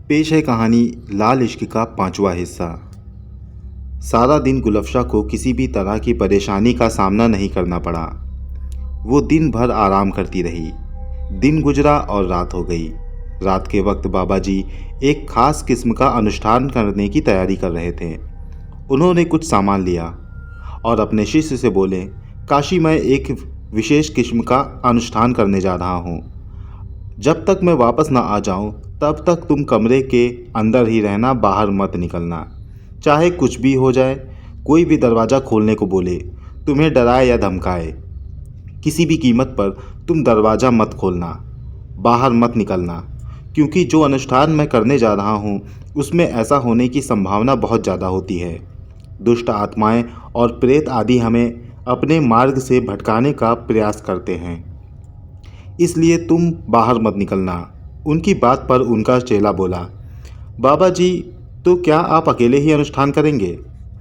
पेश है कहानी लाल इश्क का 5वां हिस्सा। सारा दिन गुलफ्शा को किसी भी तरह की परेशानी का सामना नहीं करना पड़ा। वो दिन भर आराम करती रही। दिन गुजरा और रात हो गई। रात के वक्त बाबा जी एक खास किस्म का अनुष्ठान करने की तैयारी कर रहे थे। उन्होंने कुछ सामान लिया और अपने शिष्य से बोले, काशी मैं एक विशेष किस्म का अनुष्ठान करने जा रहा हूँ। जब तक मैं वापस ना आ जाऊं तब तक तुम कमरे के अंदर ही रहना, बाहर मत निकलना। चाहे कुछ भी हो जाए, कोई भी दरवाज़ा खोलने को बोले, तुम्हें डराए या धमकाए, किसी भी कीमत पर तुम दरवाज़ा मत खोलना, बाहर मत निकलना। क्योंकि जो अनुष्ठान मैं करने जा रहा हूँ उसमें ऐसा होने की संभावना बहुत ज़्यादा होती है। दुष्ट आत्माएं और प्रेत आदि हमें अपने मार्ग से भटकाने का प्रयास करते हैं, इसलिए तुम बाहर मत निकलना। उनकी बात पर उनका चेला बोला, बाबा जी, तो क्या आप अकेले ही अनुष्ठान करेंगे?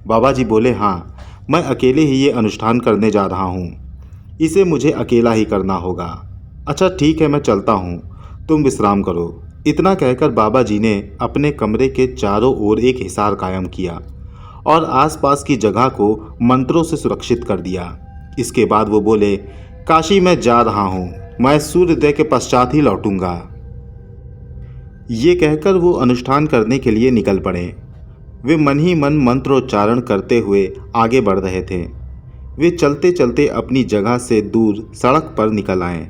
बाबा जी बोले, हाँ, मैं अकेले ही ये अनुष्ठान करने जा रहा हूँ। इसे मुझे अकेला ही करना होगा। अच्छा ठीक है, मैं चलता हूँ, तुम विश्राम करो। इतना कहकर बाबा जी ने अपने कमरे के चारों ओर एक हिसार कायम किया और आसपास की जगह को मंत्रों से सुरक्षित कर दिया। इसके बाद वो बोले, काशी मैं जा रहा हूँ, मैं सूर्योदय के पश्चात ही लौटूंगा। ये कहकर वो अनुष्ठान करने के लिए निकल पड़े। वे मन ही मन मंत्रोच्चारण करते हुए आगे बढ़ रहे थे। वे चलते चलते अपनी जगह से दूर सड़क पर निकल आए।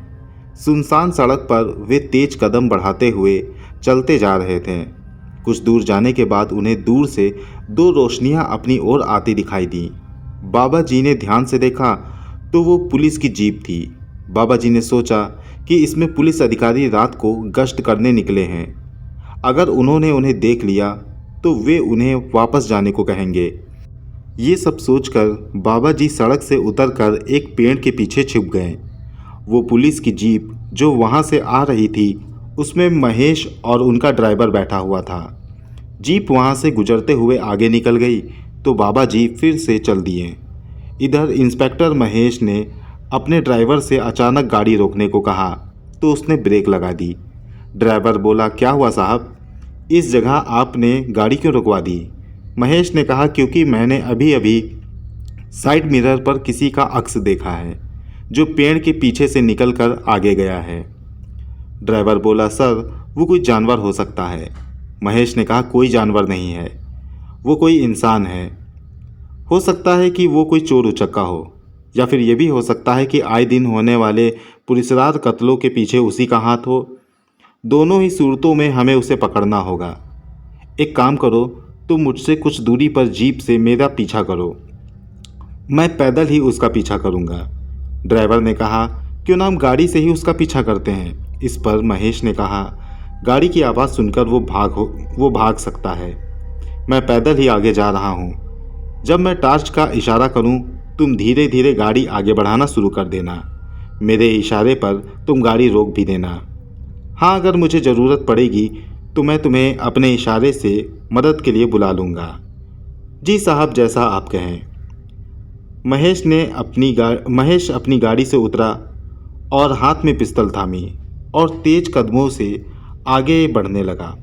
सुनसान सड़क पर वे तेज कदम बढ़ाते हुए चलते जा रहे थे। कुछ दूर जाने के बाद उन्हें दूर से दो रोशनियां अपनी ओर आती दिखाई दी। बाबा जी ने ध्यान से देखा तो वो पुलिस की जीप थी। बाबा जी ने सोचा कि इसमें पुलिस अधिकारी रात को गश्त करने निकले हैं। अगर उन्होंने उन्हें देख लिया तो वे उन्हें वापस जाने को कहेंगे। ये सब सोचकर बाबा जी सड़क से उतरकर एक पेड़ के पीछे छिप गए। वो पुलिस की जीप जो वहाँ से आ रही थी उसमें महेश और उनका ड्राइवर बैठा हुआ था। जीप वहाँ से गुजरते हुए आगे निकल गई तो बाबा जी फिर से चल दिए। इधर इंस्पेक्टर महेश ने अपने ड्राइवर से अचानक गाड़ी रोकने को कहा तो उसने ब्रेक लगा दी। ड्राइवर बोला, क्या हुआ साहब, इस जगह आपने गाड़ी क्यों रुकवा दी? महेश ने कहा, क्योंकि मैंने अभी अभी साइड मिरर पर किसी का अक्स देखा है जो पेड़ के पीछे से निकलकर आगे गया है। ड्राइवर बोला, सर वो कोई जानवर हो सकता है। महेश ने कहा, कोई जानवर नहीं है, वो कोई इंसान है। हो सकता है कि वो कोई चोर उचक्का हो, या फिर ये भी हो सकता है कि आए दिन होने वाले पुलिसरार कत्लों के पीछे उसी का हाथ हो। दोनों ही सूरतों में हमें उसे पकड़ना होगा। एक काम करो, तुम मुझसे कुछ दूरी पर जीप से मेरा पीछा करो, मैं पैदल ही उसका पीछा करूंगा। ड्राइवर ने कहा, क्यों ना हम गाड़ी से ही उसका पीछा करते हैं। इस पर महेश ने कहा, गाड़ी की आवाज़ सुनकर वो भाग सकता है। मैं पैदल ही आगे जा रहा हूँ। जब मैं टार्च का इशारा करूँ तुम धीरे धीरे गाड़ी आगे बढ़ाना शुरू कर देना। मेरे इशारे पर तुम गाड़ी रोक भी देना। हाँ, अगर मुझे ज़रूरत पड़ेगी तो मैं तुम्हें अपने इशारे से मदद के लिए बुला लूँगा। जी साहब, जैसा आप कहें। महेश अपनी गाड़ी से उतरा और हाथ में पिस्तौल थामी और तेज कदमों से आगे बढ़ने लगा।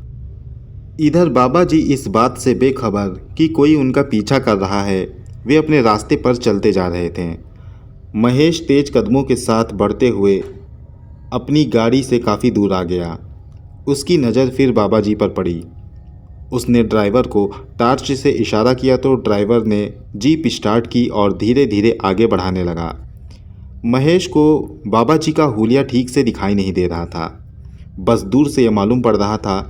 इधर बाबा जी इस बात से बेखबर कि कोई उनका पीछा कर रहा है, वे अपने रास्ते पर चलते जा रहे थे। महेश तेज कदमों के साथ बढ़ते हुए अपनी गाड़ी से काफ़ी दूर आ गया। उसकी नज़र फिर बाबा जी पर पड़ी। उसने ड्राइवर को टार्च से इशारा किया तो ड्राइवर ने जीप स्टार्ट की और धीरे धीरे आगे बढ़ाने लगा। महेश को बाबा जी का हुलिया ठीक से दिखाई नहीं दे रहा था। बस दूर से यह मालूम पड़ रहा था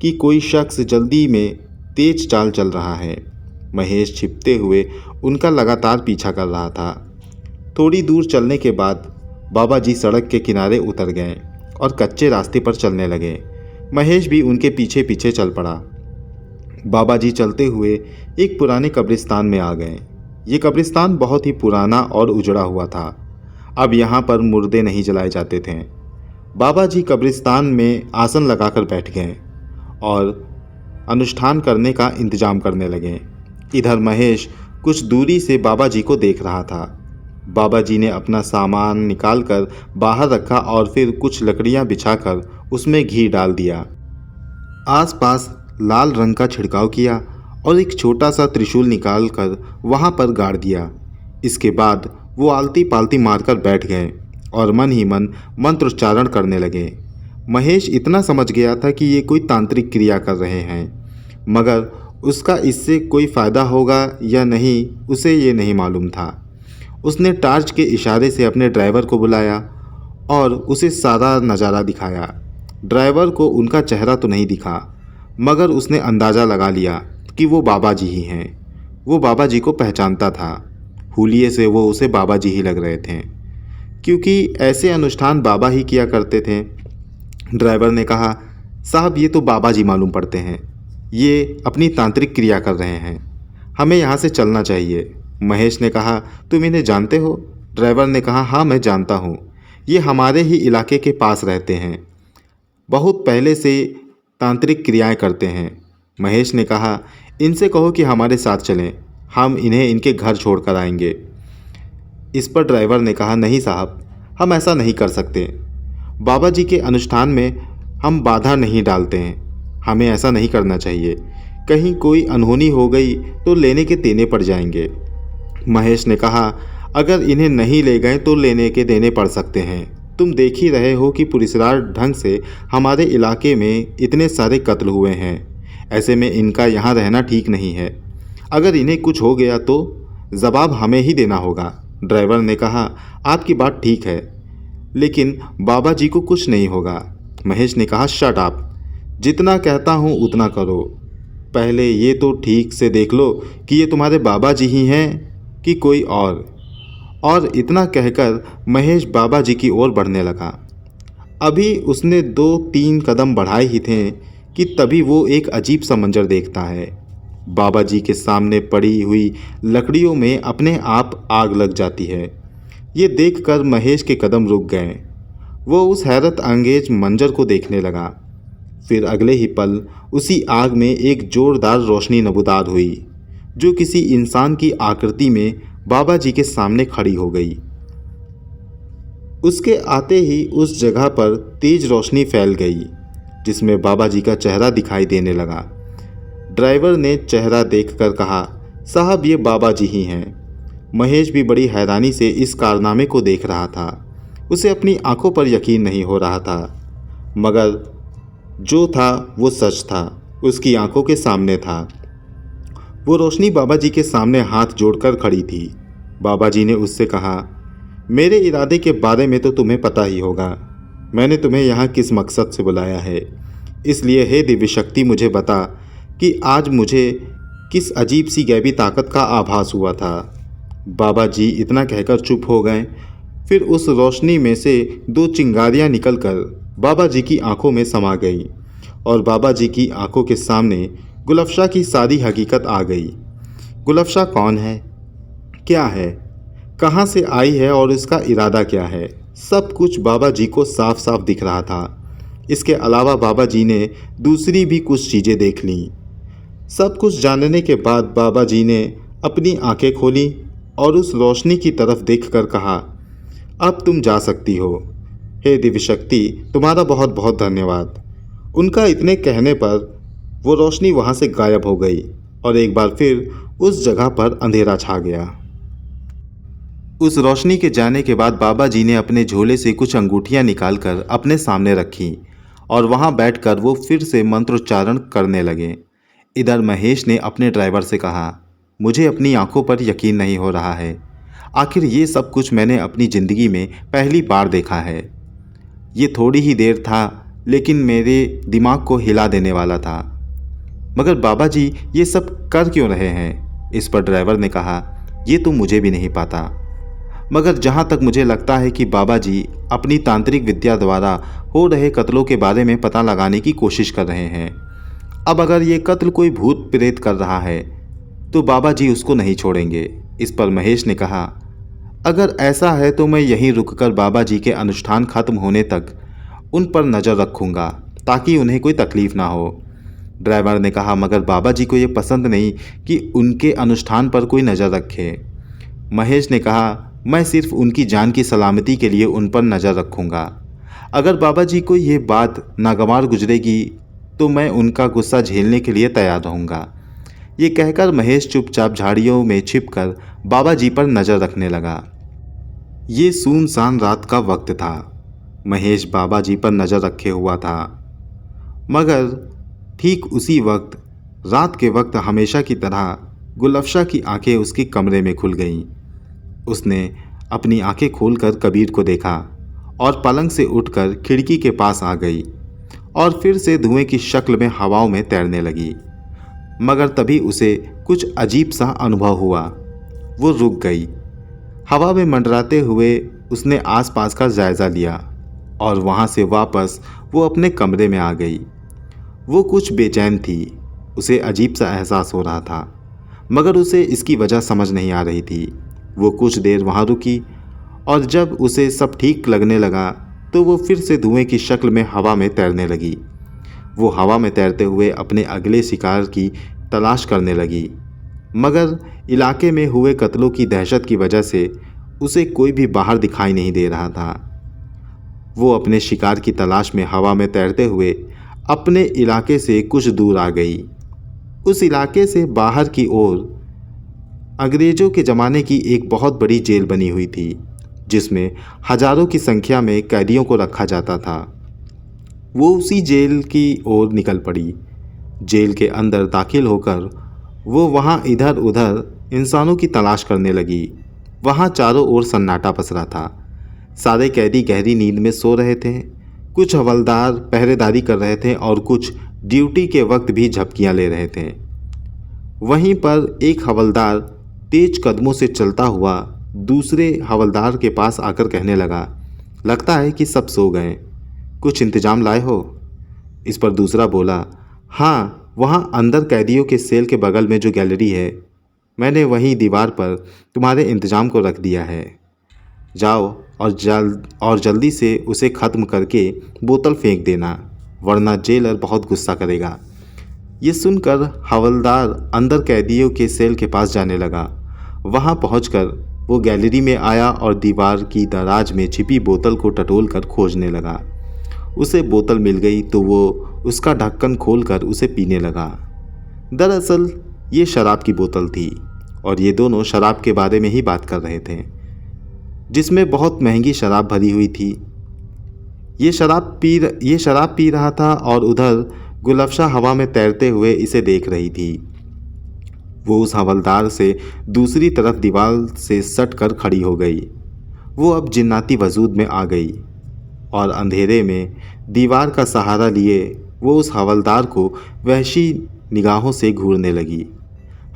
कि कोई शख्स जल्दी में तेज चाल चल रहा है। महेश छिपते हुए उनका लगातार पीछा कर रहा था। थोड़ी दूर चलने के बाद बाबा जी सड़क के किनारे उतर गए और कच्चे रास्ते पर चलने लगे। महेश भी उनके पीछे पीछे चल पड़ा। बाबा जी चलते हुए एक पुराने कब्रिस्तान में आ गए। ये कब्रिस्तान बहुत ही पुराना और उजड़ा हुआ था। अब यहाँ पर मुर्दे नहीं जलाए जाते थे। बाबा जी कब्रिस्तान में आसन लगाकर बैठ गए और अनुष्ठान करने का इंतजाम करने लगे। इधर महेश कुछ दूरी से बाबा जी को देख रहा था। बाबा जी ने अपना सामान निकालकर बाहर रखा और फिर कुछ लकड़ियां बिछाकर उसमें घी डाल दिया। आसपास लाल रंग का छिड़काव किया और एक छोटा सा त्रिशूल निकाल कर वहाँ पर गाड़ दिया। इसके बाद वो आलती पालती मारकर बैठ गए और मन ही मन मंत्रोच्चारण करने लगे। महेश इतना समझ गया था कि ये कोई तांत्रिक क्रिया कर रहे हैं, मगर उसका इससे कोई फ़ायदा होगा या नहीं उसे ये नहीं मालूम था। उसने टार्च के इशारे से अपने ड्राइवर को बुलाया और उसे सारा नज़ारा दिखाया। ड्राइवर को उनका चेहरा तो नहीं दिखा, मगर उसने अंदाज़ा लगा लिया कि वो बाबा जी ही हैं। वो बाबा जी को पहचानता था। हुलिये से वो उसे बाबा जी ही लग रहे थे, क्योंकि ऐसे अनुष्ठान बाबा ही किया करते थे। ड्राइवर ने कहा, साहब ये तो बाबा जी मालूम पड़ते हैं, ये अपनी तांत्रिक क्रिया कर रहे हैं, हमें यहाँ से चलना चाहिए। महेश ने कहा, तुम इन्हें जानते हो? ड्राइवर ने कहा, हाँ मैं जानता हूँ, ये हमारे ही इलाके के पास रहते हैं, बहुत पहले से तांत्रिक क्रियाएं करते हैं। महेश ने कहा, इनसे कहो कि हमारे साथ चलें, हम इन्हें इनके घर छोड़ कर आएंगे। इस पर ड्राइवर ने कहा, नहीं साहब, हम ऐसा नहीं कर सकते। बाबा जी के अनुष्ठान में हम बाधा नहीं डालते हैं, हमें ऐसा नहीं करना चाहिए। कहीं कोई अनहोनी हो गई तो लेने के देने पड़ जाएंगे। महेश ने कहा, अगर इन्हें नहीं ले गए तो लेने के देने पड़ सकते हैं। तुम देख ही रहे हो कि पुलिसदार ढंग से हमारे इलाके में इतने सारे कत्ल हुए हैं, ऐसे में इनका यहाँ रहना ठीक नहीं है। अगर इन्हें कुछ हो गया तो जवाब हमें ही देना होगा। ड्राइवर ने कहा, आपकी बात ठीक है, लेकिन बाबा जी को कुछ नहीं होगा। महेश ने कहा, शट अप, जितना कहता हूँ उतना करो। पहले ये तो ठीक से देख लो कि ये तुम्हारे बाबा जी ही हैं कि कोई और इतना कहकर महेश बाबा जी की ओर बढ़ने लगा। अभी उसने 2-3 कदम बढ़ाए ही थे कि तभी वो एक अजीब सा मंजर देखता है। बाबा जी के सामने पड़ी हुई लकड़ियों में अपने आप आग लग जाती है। ये देखकर महेश के कदम रुक गए। वो उस हैरत अंगेज मंजर को देखने लगा। फिर अगले ही पल उसी आग में एक जोरदार रोशनी नमूदार हुई, जो किसी इंसान की आकृति में बाबा जी के सामने खड़ी हो गई। उसके आते ही उस जगह पर तेज रोशनी फैल गई, जिसमें बाबा जी का चेहरा दिखाई देने लगा। ड्राइवर ने चेहरा देखकर कहा, साहब ये बाबा जी ही हैं। महेश भी बड़ी हैरानी से इस कारनामे को देख रहा था। उसे अपनी आंखों पर यकीन नहीं हो रहा था, मगर जो था वो सच था, उसकी आंखों के सामने था। वो रोशनी बाबा जी के सामने हाथ जोड़कर खड़ी थी। बाबा जी ने उससे कहा, मेरे इरादे के बारे में तो तुम्हें पता ही होगा। मैंने तुम्हें यहाँ किस मकसद से बुलाया है, इसलिए हे दिव्य शक्ति मुझे बता कि आज मुझे किस अजीब सी गैबी ताकत का आभास हुआ था। बाबा जी इतना कहकर चुप हो गए। फिर उस रोशनी में से 2 चिंगारियाँ निकलकर बाबा जी की आंखों में समा गई और बाबा जी की आंखों के सामने गुलफशा की सारी हकीकत आ गई। गुलफशा कौन है, क्या है, कहाँ से आई है और इसका इरादा क्या है, सब कुछ बाबा जी को साफ साफ दिख रहा था। इसके अलावा बाबा जी ने दूसरी भी कुछ चीज़ें देख लीं। सब कुछ जानने के बाद बाबा जी ने अपनी आंखें खोली और उस रोशनी की तरफ देखकर कहा, अब तुम जा सकती हो। हे दिव्य शक्ति, तुम्हारा बहुत बहुत धन्यवाद। उनका इतने कहने पर वो रोशनी वहाँ से गायब हो गई और एक बार फिर उस जगह पर अंधेरा छा गया। उस रोशनी के जाने के बाद बाबा जी ने अपने झोले से कुछ अंगूठियाँ निकालकर अपने सामने रखीं और वहाँ बैठकर वो फिर से मंत्रोच्चारण करने लगे। इधर महेश ने अपने ड्राइवर से कहा, मुझे अपनी आंखों पर यकीन नहीं हो रहा है। आखिर ये सब कुछ मैंने अपनी ज़िंदगी में पहली बार देखा है। ये थोड़ी ही देर था, लेकिन मेरे दिमाग को हिला देने वाला था। मगर बाबा जी ये सब कर क्यों रहे हैं? इस पर ड्राइवर ने कहा, ये तो मुझे भी नहीं पता, मगर जहाँ तक मुझे लगता है कि बाबा जी अपनी तांत्रिक विद्या द्वारा हो रहे कत्लों के बारे में पता लगाने की कोशिश कर रहे हैं। अब अगर ये कत्ल कोई भूत प्रेत कर रहा है तो बाबा जी उसको नहीं छोड़ेंगे। इस पर महेश ने कहा, अगर ऐसा है तो मैं यहीं रुककर बाबा जी के अनुष्ठान खत्म होने तक उन पर नज़र रखूँगा, ताकि उन्हें कोई तकलीफ़ ना हो। ड्राइवर ने कहा, मगर बाबा जी को ये पसंद नहीं कि उनके अनुष्ठान पर कोई नज़र रखे। महेश ने कहा, मैं सिर्फ उनकी जान की सलामती के लिए उन पर नज़र रखूँगा। अगर बाबा जी को ये बात नागवार गुजरेगी तो मैं उनका गुस्सा झेलने के लिए तैयार रहूँगा। ये कहकर महेश चुपचाप झाड़ियों में छिपकर बाबा जी पर नज़र रखने लगा। ये सुनसान रात का वक्त था। महेश बाबा जी पर नज़र रखे हुआ था, मगर ठीक उसी वक्त, रात के वक्त हमेशा की तरह गुलफ्शा की आंखें उसके कमरे में खुल गईं। उसने अपनी आंखें खोलकर कबीर को देखा और पलंग से उठकर खिड़की के पास आ गई और फिर से धुएं की शक्ल में हवाओं में तैरने लगी। मगर तभी उसे कुछ अजीब सा अनुभव हुआ। वो रुक गई। हवा में मंडराते हुए उसने आसपास का जायज़ा लिया और वहाँ से वापस वो अपने कमरे में आ गई। वो कुछ बेचैन थी। उसे अजीब सा एहसास हो रहा था, मगर उसे इसकी वजह समझ नहीं आ रही थी। वो कुछ देर वहाँ रुकी और जब उसे सब ठीक लगने लगा तो वो फिर से धुएं की शक्ल में हवा में तैरने लगी। वो हवा में तैरते हुए अपने अगले शिकार की तलाश करने लगी, मगर इलाके में हुए कत्लों की दहशत की वजह से उसे कोई भी बाहर दिखाई नहीं दे रहा था। वो अपने शिकार की तलाश में हवा में तैरते हुए अपने इलाके से कुछ दूर आ गई। उस इलाके से बाहर की ओर अंग्रेज़ों के ज़माने की एक बहुत बड़ी जेल बनी हुई थी, जिसमें हजारों की संख्या में कैदियों को रखा जाता था। वो उसी जेल की ओर निकल पड़ी। जेल के अंदर दाखिल होकर वो वहाँ इधर उधर इंसानों की तलाश करने लगी। वहाँ चारों ओर सन्नाटा पसरा था। सारे कैदी गहरी नींद में सो रहे थे। कुछ हवलदार पहरेदारी कर रहे थे और कुछ ड्यूटी के वक्त भी झपकियाँ ले रहे थे। वहीं पर एक हवलदार तेज कदमों से चलता हुआ दूसरे हवलदार के पास आकर कहने लगा, लगता है कि सब सो गए, कुछ इंतजाम लाए हो? इस पर दूसरा बोला, हाँ, वहाँ अंदर कैदियों के सेल के बगल में जो गैलरी है, मैंने वहीं दीवार पर तुम्हारे इंतजाम को रख दिया है। जाओ और जल्दी से उसे ख़त्म करके बोतल फेंक देना, वरना जेलर बहुत गुस्सा करेगा। ये सुनकर हवलदार अंदर कैदियों के सेल के पास जाने लगा। वहाँ पहुंचकर वो गैलरी में आया और दीवार की दराज में छिपी बोतल को टटोल कर खोजने लगा। उसे बोतल मिल गई तो वो उसका ढक्कन खोलकर उसे पीने लगा। दरअसल ये शराब की बोतल थी और ये दोनों शराब के बारे में ही बात कर रहे थे, जिसमें बहुत महंगी शराब भरी हुई थी। ये शराब पी रहा था और उधर गुलफ्शा हवा में तैरते हुए इसे देख रही थी। वो उस हवलदार से दूसरी तरफ दीवार से सट कर खड़ी हो गई। वो अब जिन्नाती वजूद में आ गई और अंधेरे में दीवार का सहारा लिए वो उस हवलदार को वहशी निगाहों से घूरने लगी।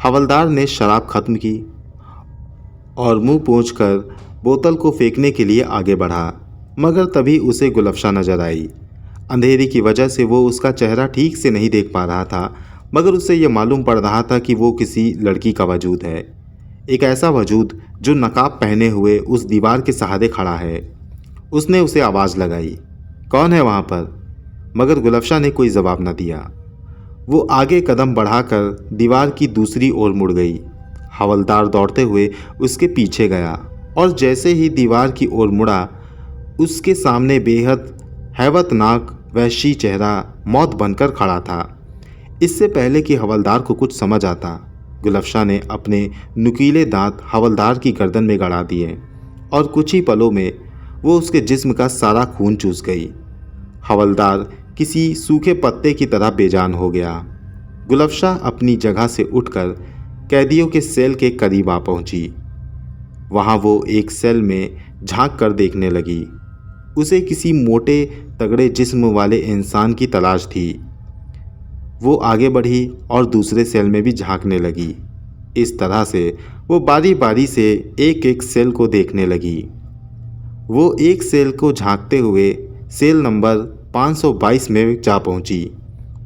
हवलदार ने शराब खत्म की और मुंह पोंछकर बोतल को फेंकने के लिए आगे बढ़ा, मगर तभी उसे गुलफ्शा नजर आई। अंधेरे की वजह से वो उसका चेहरा ठीक से नहीं देख पा रहा था, मगर उसे यह मालूम पड़ रहा था कि वो किसी लड़की का वजूद है, एक ऐसा वजूद जो नकाब पहने हुए उस दीवार के सहारे खड़ा है। उसने उसे आवाज़ लगाई, कौन है वहाँ पर? मगर गुलफ्शा ने कोई जवाब न दिया। वो आगे कदम बढ़ाकर दीवार की दूसरी ओर मुड़ गई। हवलदार दौड़ते हुए उसके पीछे गया और जैसे ही दीवार की ओर मुड़ा, उसके सामने बेहद हैबतनाक वहशी चेहरा मौत बनकर खड़ा था। इससे पहले कि हवलदार को कुछ समझ आता, गुलफ्शा ने अपने नुकीले दांत हवलदार की गर्दन में गड़ा दिए और कुछ ही पलों में वो उसके जिस्म का सारा खून चूस गई। हवलदार किसी सूखे पत्ते की तरह बेजान हो गया। गुलफ्शा अपनी जगह से उठकर कैदियों के सेल के करीब आ पहुंची। वहां वो एक सेल में झांक कर देखने लगी। उसे किसी मोटे तगड़े जिस्म वाले इंसान की तलाश थी। वो आगे बढ़ी और दूसरे सेल में भी झांकने लगी। इस तरह से वो बारी बारी से एक एक सेल को देखने लगी। वो एक सेल को झांकते हुए सेल नंबर 522 में जा पहुंची।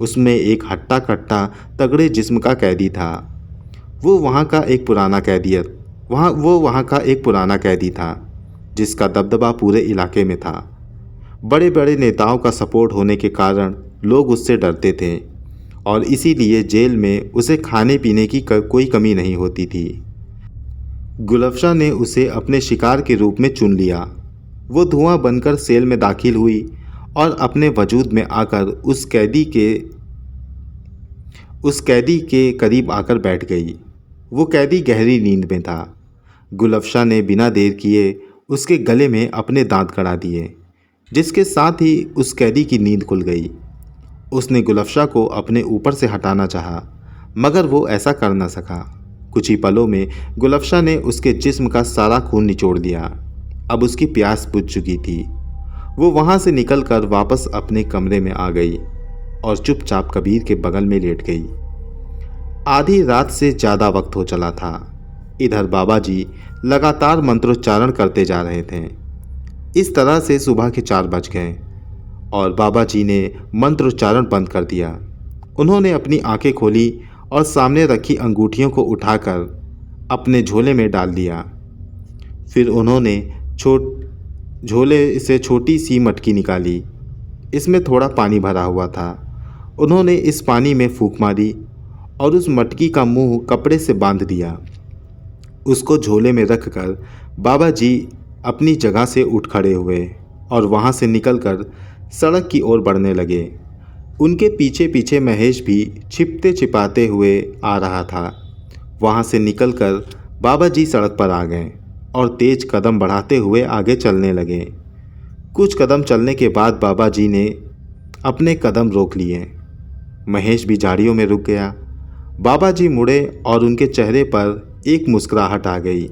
उसमें एक हट्टा कट्टा तगड़े जिस्म का कैदी था। वो वहाँ का एक पुराना कैदी था जिसका दबदबा पूरे इलाके में था। बड़े बड़े नेताओं का सपोर्ट होने के कारण लोग उससे डरते थे और इसीलिए जेल में उसे खाने पीने की कोई कमी नहीं होती थी। गुलफ्शा ने उसे अपने शिकार के रूप में चुन लिया। वो धुआं बनकर सेल में दाखिल हुई और अपने वजूद में आकर उस कैदी के उस कैदी के करीब आकर बैठ गई। वो कैदी गहरी नींद में था। गुलफशा ने बिना देर किए उसके गले में अपने दांत गड़ा दिए, जिसके साथ ही उस कैदी की नींद खुल गई। उसने गुलफशा को अपने ऊपर से हटाना चाहा, मगर वो ऐसा कर न सका। कुछ ही पलों में गुलफशा ने उसके जिस्म का सारा खून निचोड़ दिया। अब उसकी प्यास बुझ चुकी थी। वो वहाँ से निकलकर वापस अपने कमरे में आ गई और चुपचाप कबीर के बगल में लेट गई। आधी रात से ज़्यादा वक्त हो चला था। इधर बाबा जी लगातार मंत्रोच्चारण करते जा रहे थे। इस तरह से सुबह के 4 बज गए और बाबा जी ने मंत्रोच्चारण बंद कर दिया। उन्होंने अपनी आंखें खोली और सामने रखी अंगूठियों को उठाकर अपने झोले में डाल दिया। फिर उन्होंने झोले से छोटी सी मटकी निकाली। इसमें थोड़ा पानी भरा हुआ था। उन्होंने इस पानी में फूंक मारी और उस मटकी का मुंह कपड़े से बांध दिया। उसको झोले में रखकर बाबा जी अपनी जगह से उठ खड़े हुए और वहाँ से निकलकर सड़क की ओर बढ़ने लगे। उनके पीछे पीछे महेश भी छिपते छिपाते हुए आ रहा था। वहाँ से निकलकर बाबा जी सड़क पर आ गए और तेज कदम बढ़ाते हुए आगे चलने लगे। कुछ कदम चलने के बाद बाबा जी ने अपने कदम रोक लिए। महेश भी झाड़ियों में रुक गया। बाबा जी मुड़े और उनके चेहरे पर एक मुस्कुराहट आ गई।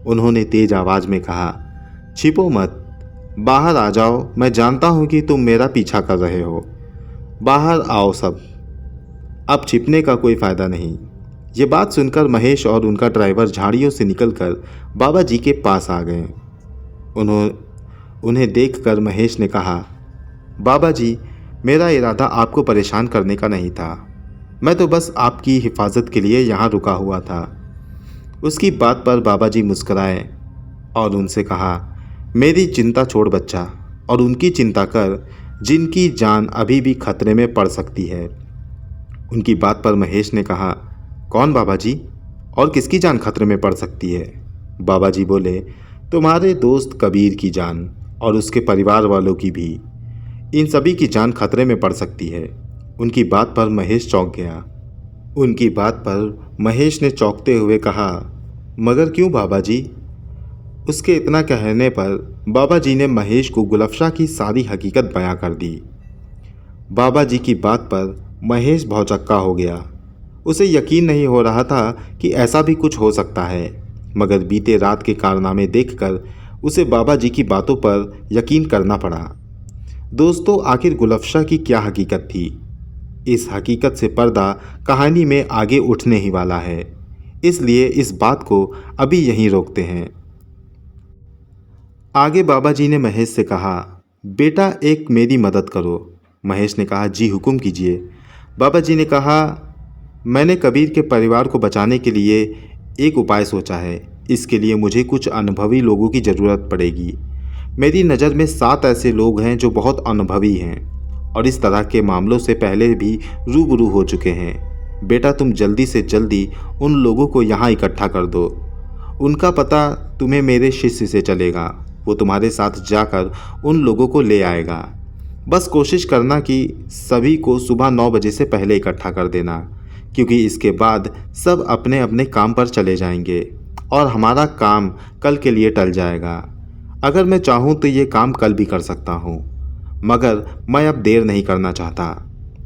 उन्होंने तेज आवाज़ में कहा, छिपो मत, बाहर आ जाओ। मैं जानता हूँ कि तुम मेरा पीछा कर रहे हो। बाहर आओ सब। अब छिपने का कोई फ़ायदा नहीं। ये बात सुनकर महेश और उनका ड्राइवर झाड़ियों से निकलकर बाबा जी के पास आ गए। उन्हें देखकर महेश ने कहा, बाबा जी, मेरा इरादा आपको परेशान करने का नहीं था। मैं तो बस आपकी हिफाजत के लिए यहाँ रुका हुआ था। उसकी बात पर बाबा जी मुस्कराए और उनसे कहा, मेरी चिंता छोड़ बच्चा, और उनकी चिंता कर जिनकी जान अभी भी खतरे में पड़ सकती है। उनकी बात पर महेश ने कहा, कौन बाबा जी, और किसकी जान खतरे में पड़ सकती है? बाबा जी बोले, तुम्हारे दोस्त कबीर की जान और उसके परिवार वालों की भी। इन सभी की जान खतरे में पड़ सकती है। उनकी बात पर महेश चौंक गया। उनकी बात पर महेश ने चौंकते हुए कहा, मगर क्यों बाबा जी? उसके इतना कहने पर बाबा जी ने महेश को गुलफशा की सारी हकीकत बयां कर दी। बाबा जी की बात पर महेश भौचक्का हो गया। उसे यकीन नहीं हो रहा था कि ऐसा भी कुछ हो सकता है, मगर बीते रात के कारनामे देखकर उसे बाबा जी की बातों पर यकीन करना पड़ा। दोस्तों, आखिर गुलफशा की क्या हकीकत थी? इस हकीकत से पर्दा कहानी में आगे उठने ही वाला है, इसलिए इस बात को अभी यहीं रोकते हैं। आगे बाबा जी ने महेश से कहा, बेटा एक मेरी मदद करो। महेश ने कहा, जी हुक्म कीजिए। बाबा जी ने कहा, मैंने कबीर के परिवार को बचाने के लिए एक उपाय सोचा है। इसके लिए मुझे कुछ अनुभवी लोगों की ज़रूरत पड़ेगी। मेरी नज़र में 7 ऐसे लोग हैं जो बहुत अनुभवी हैं और इस तरह के मामलों से पहले भी रूबरू हो चुके हैं। बेटा तुम जल्दी से जल्दी उन लोगों को यहाँ इकट्ठा कर दो। उनका पता तुम्हें मेरे शिष्य से चलेगा। वो तुम्हारे साथ जाकर उन लोगों को ले आएगा। बस कोशिश करना कि सभी को सुबह 9 बजे से पहले इकट्ठा कर देना, क्योंकि इसके बाद सब अपने अपने काम पर चले जाएंगे और हमारा काम कल के लिए टल जाएगा। अगर मैं चाहूँ तो ये काम कल भी कर सकता हूँ, मगर मैं अब देर नहीं करना चाहता।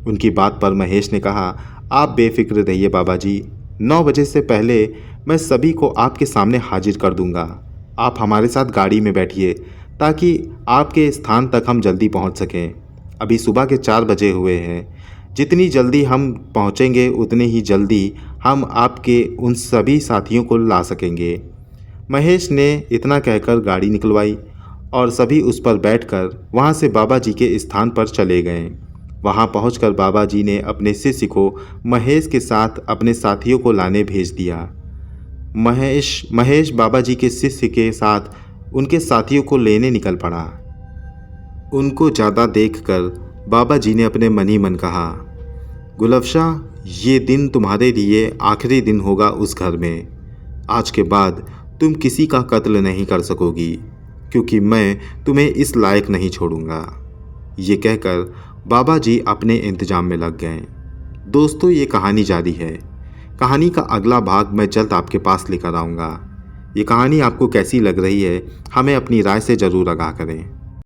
उनकी बात पर महेश ने कहा, आप बेफिक्र रहिए बाबा जी। 9 बजे से पहले मैं सभी को आपके सामने हाजिर कर दूंगा। आप हमारे साथ गाड़ी में बैठिए ताकि आपके स्थान तक हम जल्दी पहुंच सकें। अभी सुबह के 4 बजे हुए हैं। जितनी जल्दी हम पहुंचेंगे उतनी ही जल्दी हम आपके उन सभी साथियों को ला सकेंगे। महेश ने इतना कहकर गाड़ी निकलवाई और सभी उस पर बैठकर वहां से बाबा जी के स्थान पर चले गए। वहां पहुंचकर बाबा जी ने अपने शिष्य को महेश के साथ अपने साथियों को लाने भेज दिया। महेश बाबा जी के शिष्य के साथ उनके साथियों को लेने निकल पड़ा। उनको ज़्यादा देखकर बाबा जी ने अपने मन ही मन कहा, गुलफशा, ये दिन तुम्हारे लिए आखिरी दिन होगा उस घर में। आज के बाद तुम किसी का कत्ल नहीं कर सकोगी, क्योंकि मैं तुम्हें इस लायक नहीं छोड़ूंगा। ये कहकर बाबा जी अपने इंतजाम में लग गए। दोस्तों, ये कहानी जारी है। कहानी का अगला भाग मैं जल्द आपके पास लेकर आऊँगा। ये कहानी आपको कैसी लग रही है, हमें अपनी राय से ज़रूर आगाह करें।